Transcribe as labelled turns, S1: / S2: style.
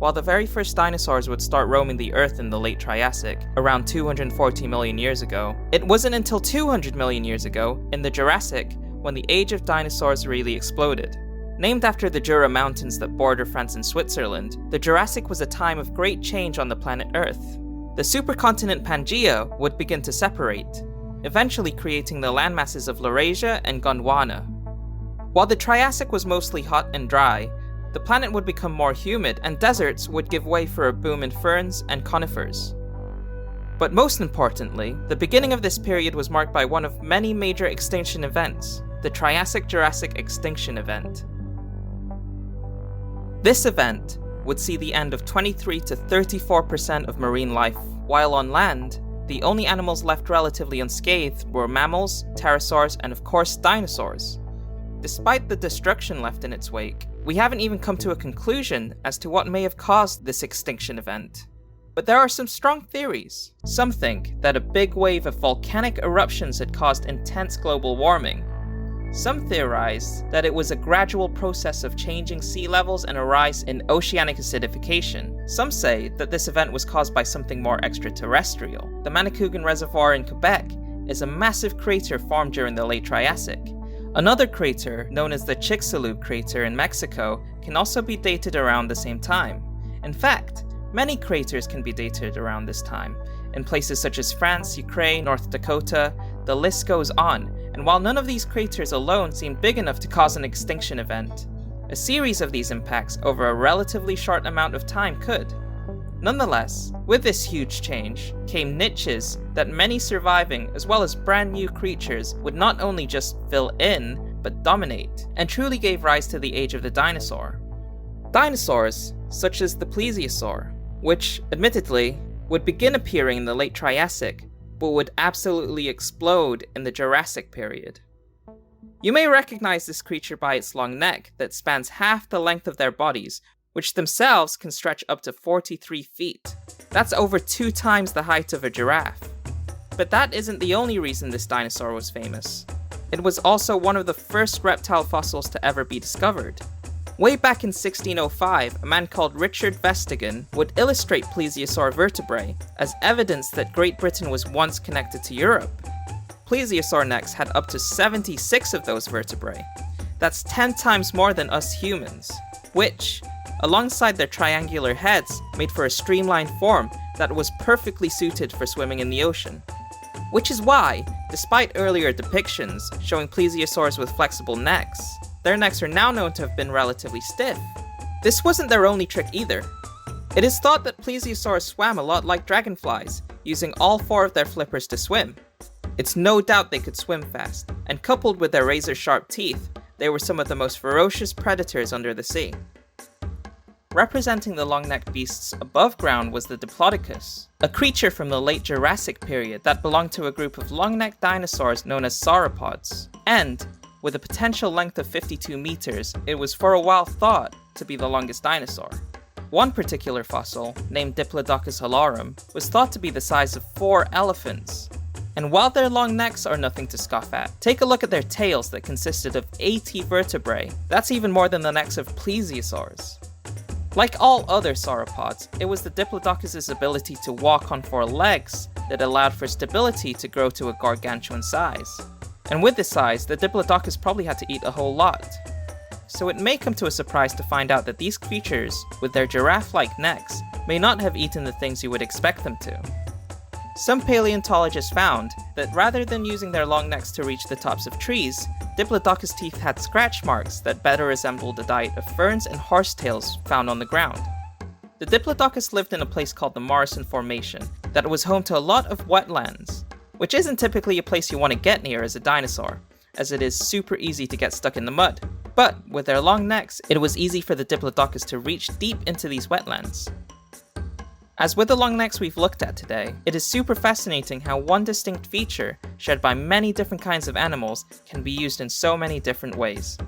S1: While the very first dinosaurs would start roaming the Earth in the late Triassic, around 240 million years ago, it wasn't until 200 million years ago, in the Jurassic, when the age of dinosaurs really exploded. Named after the Jura Mountains that border France and Switzerland, the Jurassic was a time of great change on the planet Earth. The supercontinent Pangaea would begin to separate, eventually creating the landmasses of Laurasia and Gondwana. While the Triassic was mostly hot and dry, the planet would become more humid and deserts would give way for a boom in ferns and conifers. But most importantly, the beginning of this period was marked by one of many major extinction events, the Triassic-Jurassic extinction event. This event would see the end of 23 to 34% of marine life, while on land, the only animals left relatively unscathed were mammals, pterosaurs, and of course dinosaurs. Despite the destruction left in its wake, we haven't even come to a conclusion as to what may have caused this extinction event. But there are some strong theories. Some think that a big wave of volcanic eruptions had caused intense global warming. Some theorize that it was a gradual process of changing sea levels and a rise in oceanic acidification. Some say that this event was caused by something more extraterrestrial. The Manicouagan Reservoir in Quebec is a massive crater formed during the late Triassic. Another crater, known as the Chicxulub crater in Mexico, can also be dated around the same time. In fact, many craters can be dated around this time, in places such as France, Ukraine, North Dakota, the list goes on, and while none of these craters alone seem big enough to cause an extinction event, a series of these impacts over a relatively short amount of time could. Nonetheless, with this huge change came niches that many surviving as well as brand new creatures would not only just fill in, but dominate, and truly gave rise to the age of the dinosaur. Dinosaurs, such as the plesiosaur, which, admittedly, would begin appearing in the late Triassic, but would absolutely explode in the Jurassic period. You may recognize this creature by its long neck that spans half the length of their bodies, which themselves can stretch up to 43 feet. That's over 2 times the height of a giraffe. But that isn't the only reason this dinosaur was famous. It was also one of the first reptile fossils to ever be discovered. Way back in 1605, a man called Richard Verstegen would illustrate plesiosaur vertebrae as evidence that Great Britain was once connected to Europe. Plesiosaur necks had up to 76 of those vertebrae. That's 10 times more than us humans, which, alongside their triangular heads, made for a streamlined form that was perfectly suited for swimming in the ocean. Which is why, despite earlier depictions showing plesiosaurs with flexible necks, their necks are now known to have been relatively stiff. This wasn't their only trick either. It is thought that plesiosaurs swam a lot like dragonflies, using all 4 of their flippers to swim. It's no doubt they could swim fast, and coupled with their razor-sharp teeth, they were some of the most ferocious predators under the sea. Representing the long-necked beasts above ground was the Diplodocus, a creature from the late Jurassic period that belonged to a group of long-necked dinosaurs known as sauropods, and, with a potential length of 52 meters, it was for a while thought to be the longest dinosaur. One particular fossil, named Diplodocus halorum, was thought to be the size of 4 elephants. And while their long necks are nothing to scoff at, take a look at their tails that consisted of 80 vertebrae. That's even more than the necks of plesiosaurs. Like all other sauropods, it was the Diplodocus's ability to walk on 4 legs that allowed for stability to grow to a gargantuan size. And with this size, the Diplodocus probably had to eat a whole lot. So it may come to a surprise to find out that these creatures, with their giraffe-like necks, may not have eaten the things you would expect them to. Some paleontologists found that rather than using their long necks to reach the tops of trees, Diplodocus teeth had scratch marks that better resembled the diet of ferns and horsetails found on the ground. The Diplodocus lived in a place called the Morrison Formation that was home to a lot of wetlands, which isn't typically a place you want to get near as a dinosaur, as it is super easy to get stuck in the mud. But with their long necks, it was easy for the Diplodocus to reach deep into these wetlands. As with the long necks we've looked at today, it is super fascinating how one distinct feature, shared by many different kinds of animals, can be used in so many different ways.